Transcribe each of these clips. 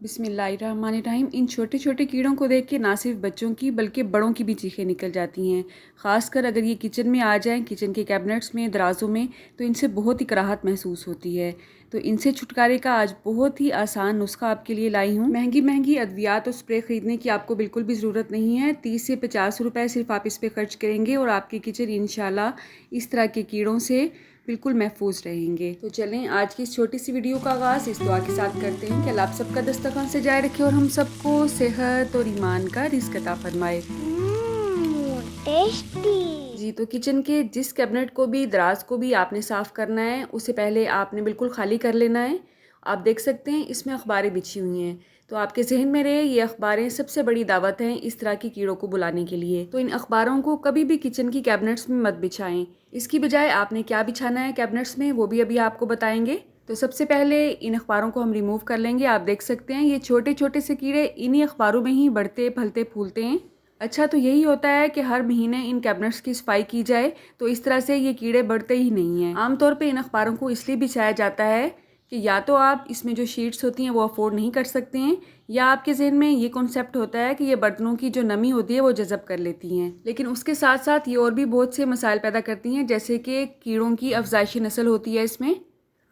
बिस्मिल्लाहिर्रहमानिर्रहीम। इन छोटे छोटे कीड़ों को देख के ना सिर्फ बच्चों की बल्कि बड़ों की भी चीखें निकल जाती हैं। ख़ासकर अगर ये किचन में आ जाएं, किचन के कैबिनेट्स में, दराज़ों में, तो इनसे बहुत ही कराहत महसूस होती है। तो इनसे छुटकारे का आज बहुत ही आसान नुस्खा आपके लिए लाई हूँ। महंगी महंगी अद्वियात और स्प्रे ख़रीदने की आपको बिल्कुल भी ज़रूरत नहीं है। 30 से 50 रुपये सिर्फ आप इस पर खर्च करेंगे और आपकी किचन इंशाल्लाह इस तरह के कीड़ों से बिल्कुल महफूज रहेंगे। तो चलें आज की इस छोटी सी वीडियो का आगाज़ इस दुआ के साथ करते हैं कि अल्लाह आप सबका दस्तरखान से जाए रखे और हम सबको सेहत और ईमान का रिज़्क अता फरमाए। टेस्टी। जी, तो किचन के जिस कैबिनेट को भी, दराज को भी आपने साफ़ करना है, उससे पहले आपने बिल्कुल खाली कर लेना है। आप देख सकते हैं इसमें अखबारें बिछी हुई हैं, तो आपके जहन में रहे ये अखबारें सबसे बड़ी दावत हैं इस तरह के कीड़ों को बुलाने के लिए। तो इन अखबारों को कभी भी किचन की कैबिनेट्स में मत बिछाएं। इसकी बजाय आपने क्या बिछाना है कैबिनेट्स में, वो भी अभी आपको बताएंगे। तो सबसे पहले इन अखबारों को हम रिमूव कर लेंगे। आप देख सकते हैं ये छोटे छोटे से कीड़े इन्हीं अखबारों में ही बढ़ते, फलते, फूलते हैं। अच्छा, तो यही होता है कि हर महीने इन कैबिनेट्स की सफाई की जाए, तो इस तरह से ये कीड़े बढ़ते ही नहीं हैं। आमतौर पे इन अखबारों को इसलिए बिछाया जाता है कि या तो आप इसमें जो शीट्स होती हैं वो अफोर्ड नहीं कर सकते हैं, या आपके जहन में ये कॉन्सेप्ट होता है कि ये बर्तनों की जो नमी होती है वो जज़ब कर लेती हैं। लेकिन उसके साथ साथ ये और भी बहुत से मसाइल पैदा करती हैं, जैसे कि कीड़ों की अफजाइशी नस्ल होती है इसमें।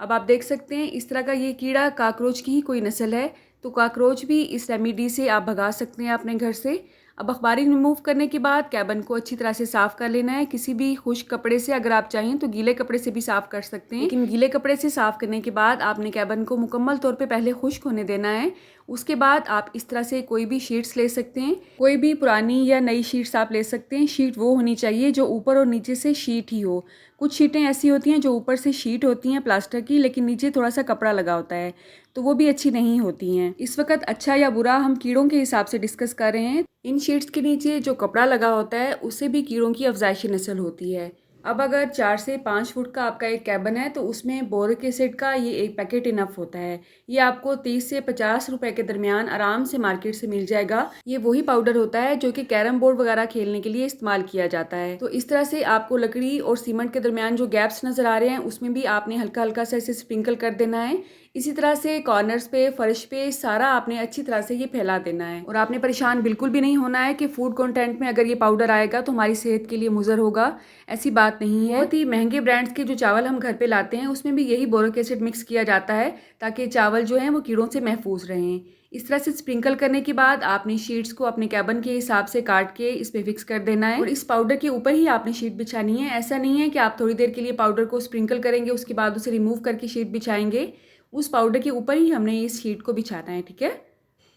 अब आप देख सकते हैं इस तरह का ये कीड़ा काकरोच की ही कोई नस्ल है, तो काकरोच भी इस रेमेडी से आप भगा सकते हैं अपने घर से। अब अखबारी रिमूव करने के बाद कैबिन को अच्छी तरह से साफ़ कर लेना है, किसी भी खुश्क कपड़े से। अगर आप चाहें तो गीले कपड़े से भी साफ़ कर सकते हैं, लेकिन गीले कपड़े से साफ़ करने के बाद आपने कैबिन को मुकम्मल तौर पे पहले खुश्क होने देना है। उसके बाद आप इस तरह से कोई भी शीट्स ले सकते हैं, कोई भी पुरानी या नई शीट्स आप ले सकते हैं। शीट वो होनी चाहिए जो ऊपर और नीचे से शीट ही हो। कुछ शीटें ऐसी होती हैं जो ऊपर से शीट होती हैं प्लास्टर की, लेकिन नीचे थोड़ा सा कपड़ा लगा होता है, तो वो भी अच्छी नहीं होती हैं। इस वक्त अच्छा या बुरा हम कीड़ों के हिसाब से डिस्कस कर रहे हैं। इन शीट्स के नीचे जो कपड़ा लगा होता है उससे भी कीड़ों की अफजाइशी नस्ल होती है। अब अगर 4 से 5 फुट का आपका एक कैबिन है तो उसमें बोरिक एसिड का ये एक पैकेट इनफ होता है। ये आपको 30 से 50 रुपए के दरमियान आराम से मार्केट से मिल जाएगा। ये वही पाउडर होता है जो कि कैरम बोर्ड वगैरह खेलने के लिए इस्तेमाल किया जाता है। तो इस तरह से आपको लकड़ी और सीमेंट के दरमियान जो गैप्स नजर आ रहे हैं उसमें भी आपने हल्का हल्का सा इसे स्प्रिंकल कर देना है। इसी तरह से कॉर्नर्स पे, फर्श पे सारा आपने अच्छी तरह से ये फैला देना है। और आपने परेशान बिल्कुल भी नहीं होना है कि फूड कंटेंट में अगर ये पाउडर आएगा तो हमारी सेहत के लिए मुज़र होगा, ऐसी बात नहीं है। बहुत ही महंगे ब्रांड्स के जो चावल हम घर पे लाते हैं उसमें भी यही बोरिक एसिड मिक्स किया जाता है ताकि चावल जो है वो कीड़ों से महफूज रहें। इस तरह से स्प्रिंकल करने के बाद आपने शीट्स को अपने कैबिन के हिसाब से काट के इस पे फिक्स कर देना है और इस पाउडर के ऊपर ही आपने शीट बिछानी है। ऐसा नहीं है कि आप थोड़ी देर के लिए पाउडर को स्प्रिंकल करेंगे उसके बाद उसे रिमूव करके शीट बिछाएंगे। उस पाउडर के ऊपर ही हमने इस शीट को बिछाना है, ठीक है।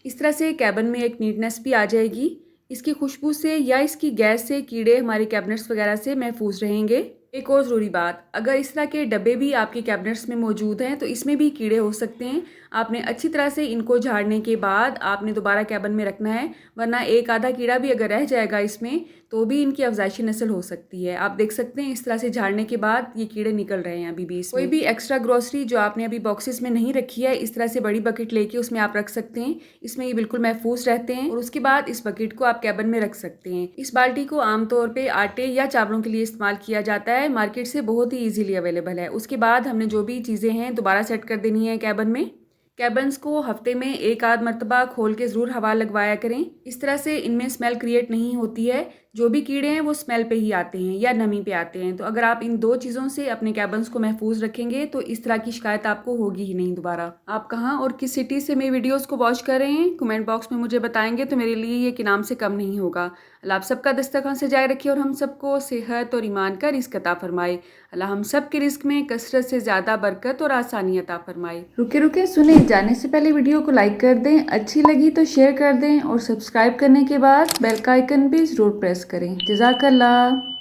इस तरह से कैबिन में एक नीटनेस भी आ जाएगी। इसकी खुशबू से या इसकी गैस से कीड़े हमारे कैबिनेट्स वगैरह से महफूज रहेंगे। एक और ज़रूरी बात, अगर इस तरह के डब्बे भी आपके कैबिनेट्स में मौजूद हैं तो इसमें भी कीड़े हो सकते हैं। आपने अच्छी तरह से इनको झाड़ने के बाद आपने दोबारा कैबिन में रखना है, वरना एक आधा कीड़ा भी अगर रह जाएगा इसमें तो भी इनकी अफजाइशी नस्ल हो सकती है। आप देख सकते हैं इस तरह से झाड़ने के बाद ये कीड़े निकल रहे हैं अभी भी इसमें। कोई भी एक्स्ट्रा ग्रोसरी जो आपने अभी बॉक्सेस में नहीं रखी है, इस तरह से बड़ी बकेट लेके उसमें आप रख सकते हैं। इसमें ये बिल्कुल महफूज रहते हैं और उसके बाद इस बकेट को आप कैबिन में रख सकते हैं। इस बाल्टी को आमतौर पर आटे या चावलों के लिए इस्तेमाल किया जाता है, मार्केट से बहुत ही ईजिली अवेलेबल है। उसके बाद हमने जो भी चीज़ें हैं दोबारा सेट कर देनी है कैबिन में। कैबिन्स को हफ्ते में एक आध मरतबा खोल के ज़रूर हवा लगवाया करें। इस तरह से इनमें स्मेल क्रिएट नहीं होती है। जो भी कीड़े हैं वो स्मेल पे ही आते हैं या नमी पे आते हैं। तो अगर आप इन दो चीज़ों से अपने कैबिन्स को महफूज रखेंगे तो इस तरह की शिकायत आपको होगी ही नहीं दोबारा। आप कहाँ और किस सिटी से मेरी वीडियोज़ को वॉच कर रहे हैं कमेंट बॉक्स में मुझे बताएंगे तो मेरे लिए ये कि नाम से कम नहीं होगा। अल्लाह आप सबका दस्तरखान से जाए रखे और हम सबको सेहत और ईमान का रिज़्क अता फरमाए। अल्लाह हम सब के रिज़्क में कसरत से ज़्यादा बरकत और आसानी अता फरमाए। रुके रुके सुने जाने से पहले वीडियो को लाइक कर दें, अच्छी लगी तो शेयर कर दें और सब्सक्राइब करने के बाद बेल का आइकन भी ज़रूर प्रेस करें। जज़ाकल्लाह।